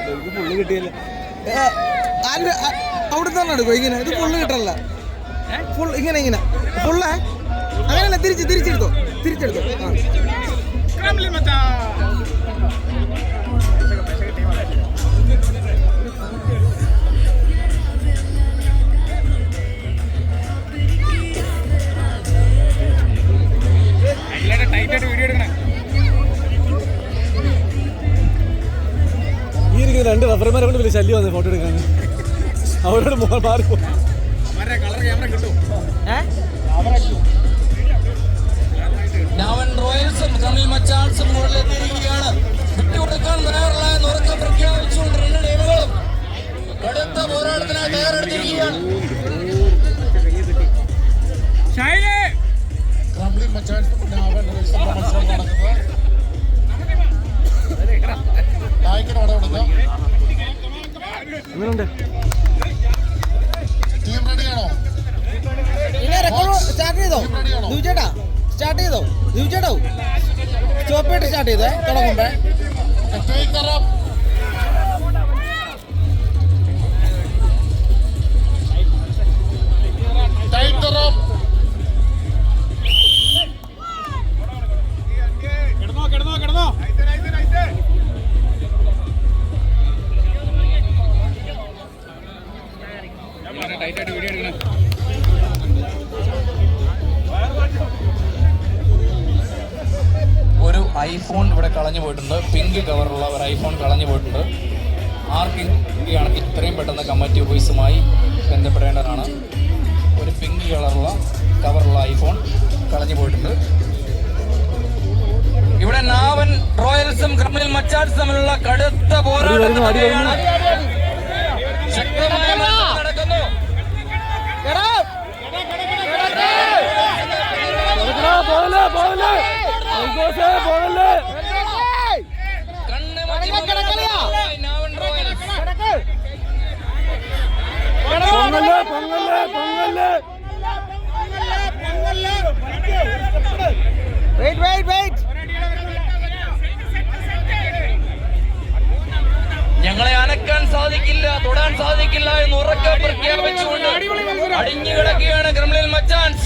Full കിട്ടിയല്ലേ അവിടെ തന്നെ എടുക്കും ഇങ്ങനെ. ഇത് ഫുള്ള് കിട്ടല്ല. ഫുൾ ഇങ്ങനെ ഇങ്ങനെ ഫുള്ളേ അങ്ങനെയല്ല. തിരിച്ചെടുത്തോ. രണ്ട് റഫറിമാരെ കൊണ്ട് വലിയ ശല്യം വന്നു ഫോട്ടോ എടുക്കാൻ. അവരോട് മാറി റോയൽസും തമിഴ് മച്ചാൻസും മുകളിലെത്തിയിരിക്കുകയാണ്. വിട്ടുകൊടുക്കാൻ തയ്യാറുള്ള ഉറക്കം പ്രഖ്യാപിച്ചുകൊണ്ട് രണ്ട് ടീമുകളും കടുത്ത പോരാട്ടത്തിനായി തയ്യാറെടുത്തിരിക്കുകയാണ്. സ്റ്റാർട്ട് ചെയ്തോ സ്റ്റോപ്പായിട്ട് സ്റ്റാർട്ട് ചെയ്തേ തുടങ്ങുമ്പോ. ഒരു ഐഫോൺ ഇവിടെ കളഞ്ഞു പോയിട്ടുണ്ട്. പിങ്ക് കവറുള്ള ഒരു ഐഫോൺ കളഞ്ഞു പോയിട്ടുണ്ട്. ആർക്കാണ് ഇത്രയും പെട്ടെന്ന് കമ്മിറ്റി ഓഫീസുമായി ബന്ധപ്പെടേണ്ടതാണ്. ഒരു പിങ്ക് കവറുള്ള ഐഫോൺ കളഞ്ഞു പോയിട്ടുണ്ട്. ഇവിടെ നാവൻ റോയൽസും ക്രിമിനൽ മച്ചാൻസും തമ്മിലുള്ള കടുത്ത പോരാട്ടം ശക്തമായ നടക്കുന്നു. ഞങ്ങളെ അനക്കാൻ സാധിക്കില്ല, തൊടാൻ സാധിക്കില്ല എന്ന് ഉറക്കെ പ്രഖ്യാപിച്ചുകൊണ്ട് അടിഞ്ഞു കിടക്കുകയാണ് ക്രിമിനൽ മച്ചാൻസ്.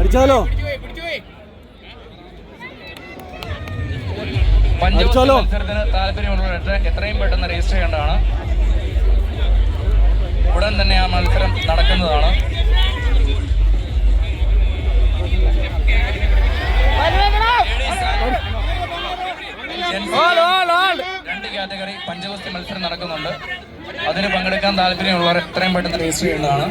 അടിച്ചാലോ പഞ്ചാബ് മത്സരത്തിന് താല്പര്യമുള്ളവർ എത്രയും പെട്ടെന്ന് രജിസ്റ്റർ ചെയ്യേണ്ടതാണ്. ഉടൻ തന്നെ ആ മത്സരം നടക്കുന്നതാണ്. രണ്ട് കാറ്റഗറി പഞ്ചഗുസ്തി മത്സരം നടക്കുന്നുണ്ട്. അതിന് പങ്കെടുക്കാൻ താല്പര്യമുള്ളവർ എത്രയും പെട്ടെന്ന് രജിസ്റ്റർ ചെയ്യേണ്ടതാണ്.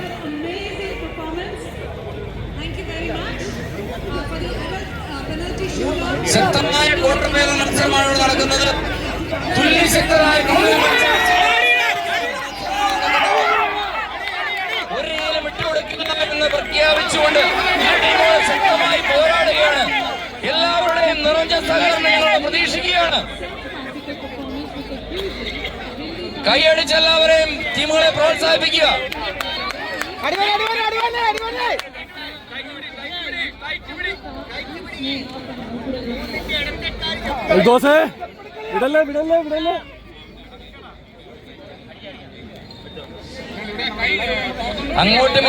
ശക്തമായ ക്വാർട്ടർ ഫൈനൽ മത്സരമാണ് ഇവിടെ നടക്കുന്നത്. തുല്യശക്തരായ ഒരേലും വിട്ടുകൊടുക്കില്ല എന്ന് പ്രഖ്യാപിച്ചുകൊണ്ട് ശക്തമായി പോരാടുകയാണ്. എല്ലാവരുടെയും നിറഞ്ഞ സഹകരണം ഞങ്ങൾ പ്രതീക്ഷിക്കുകയാണ്. കൈയടിച്ച് എല്ലാവരെയും ടീമുകളെ പ്രോത്സാഹിപ്പിക്കുക. വിടല്ലേ അങ്ങോട്ടും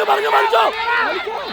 പറഞ്ഞു